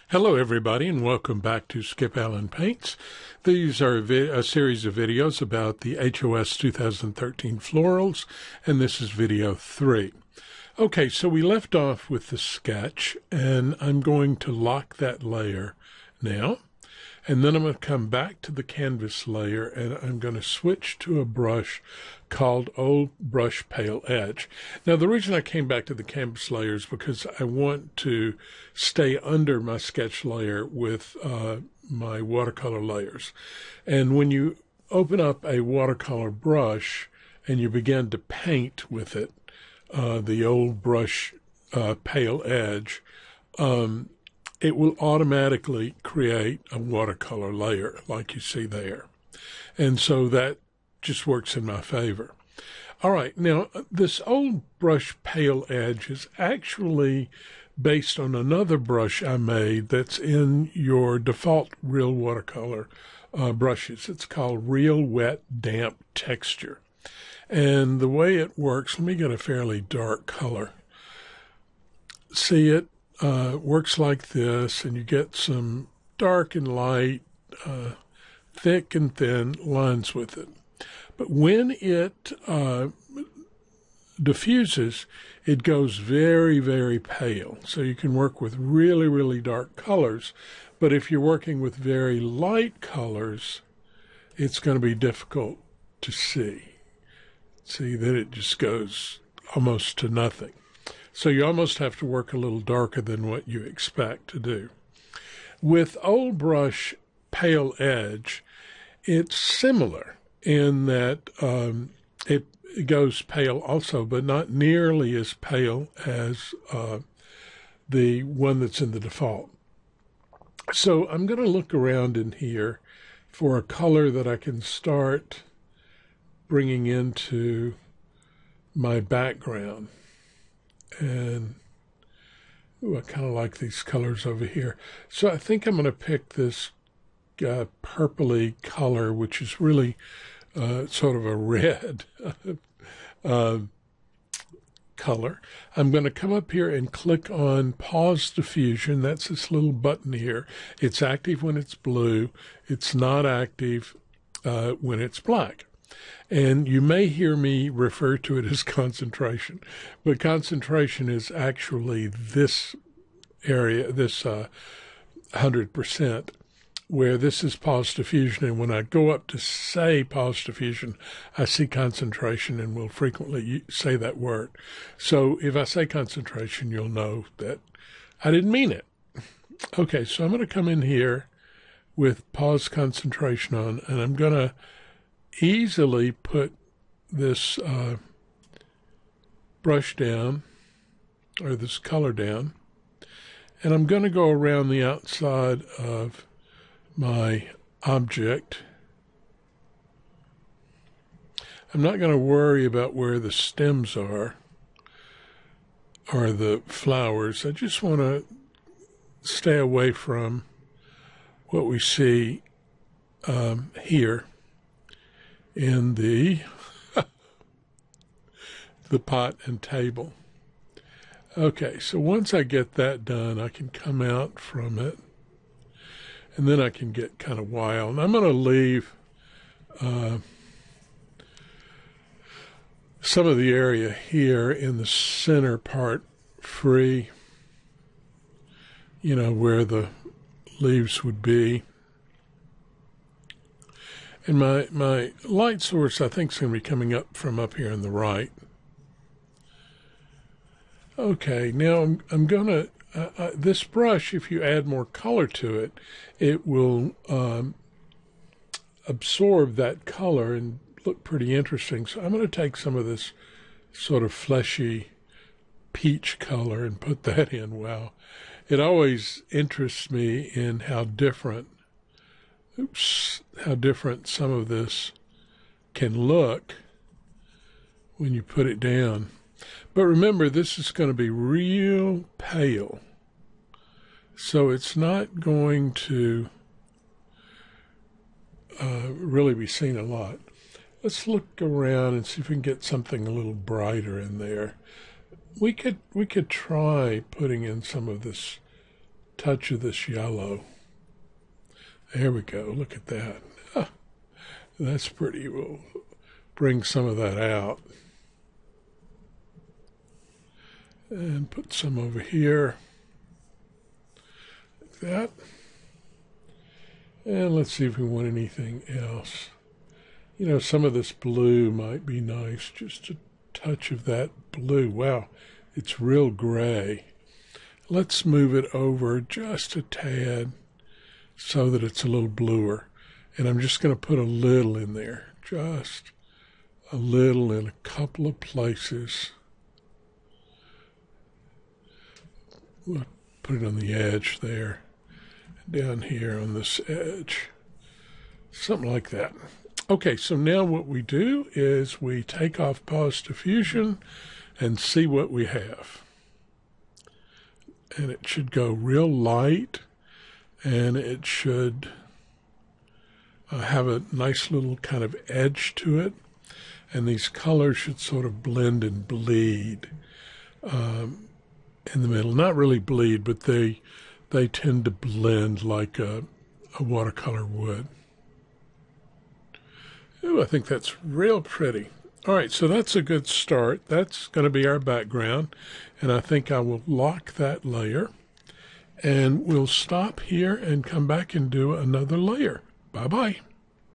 Hello everybody and welcome back to Skip Allen Paints. These are a series of videos about the HOS 2013 Florals, and this is video 3. Okay, so we left off with the sketch, and I'm going to lock that layer now. And then I'm going to come back to the canvas layer, and I'm going to switch to a brush called Old Brush Pale Edge. Now, the reason I came back to the canvas layer is because I want to stay under my sketch layer with my watercolor layers. And when you open up a watercolor brush and you begin to paint with it, the Old Brush Pale Edge, it will automatically create a watercolor layer like you see there. And so that just works in my favor. All right, now this Old Brush Pale Edge is actually based on another brush I made that's in your default Real watercolor brushes. It's called Real Wet Damp Texture. And the way it works, let me get a fairly dark color. See, it works like this, and you get some dark and light, thick and thin lines with it. But when it diffuses, it goes very, very pale. So you can work with really, really dark colors. But if you're working with very light colors, it's going to be difficult to see. See that it just goes almost to nothing. So you almost have to work a little darker than what you expect to do. With Old Brush Pale Edge, it's similar in that it goes pale also, but not nearly as pale as the one that's in the default. So I'm going to look around in here for a color that I can start bringing into my background. And I kind of like these colors over here. So I think I'm going to pick this purpley color, which is really sort of a red color. I'm going to come up here and click on Pause Diffusion. That's this little button here. It's active when it's blue. It's not active when it's black. And you may hear me refer to it as concentration, but concentration is actually this area, this 100%, where this is pause diffusion. And when I go up to say pause diffusion, I see concentration, and will frequently say that word. So if I say concentration, you'll know that I didn't mean it. Okay, so I'm going to come in here with pause concentration on, and I'm going to easily put this brush down, or this color down, and I'm going to go around the outside of my object. I'm not going to worry about where the stems are or the flowers. I just want to stay away from what we see here in the pot and table. Okay, so once I get that done, I can come out from it, and then I can get kind of wild. And I'm going to leave some of the area here in the center part free, you know, where the leaves would be. And my light source, I think, is going to be coming up from up here on the right. Okay, now I'm going to, this brush, if you add more color to it, it will absorb that color and look pretty interesting. So I'm going to take some of this sort of fleshy peach color and put that in. Wow. It always interests me in how different some of this can look when you put it down. But remember, this is going to be real pale, so it's not going to really be seen a lot. Let's look around and see if we can get something a little brighter in there. We could try putting in some of this touch of this yellow. There we go. Look at that. Ah, that's pretty. We'll bring some of that out. And put some over here. Like that. And let's see if we want anything else. You know, some of this blue might be nice. Just a touch of that blue. Wow, it's real gray. Let's move it over just a tad so that it's a little bluer. And I'm just going to put a little in there. Just a little in a couple of places. We'll put it on the edge there. Down here on this edge. Something like that. Okay, so now what we do is we take off pause diffusion and see what we have. And it should go real light, and it should have a nice little kind of edge to it, and these colors should sort of blend and bleed in the middle. Not really bleed, but they tend to blend like a watercolor would. Ooh, I think that's real pretty. All right, so that's a good start. That's going to be our background, and I think I will lock that layer, and we'll stop here and come back and do another layer. Bye-bye.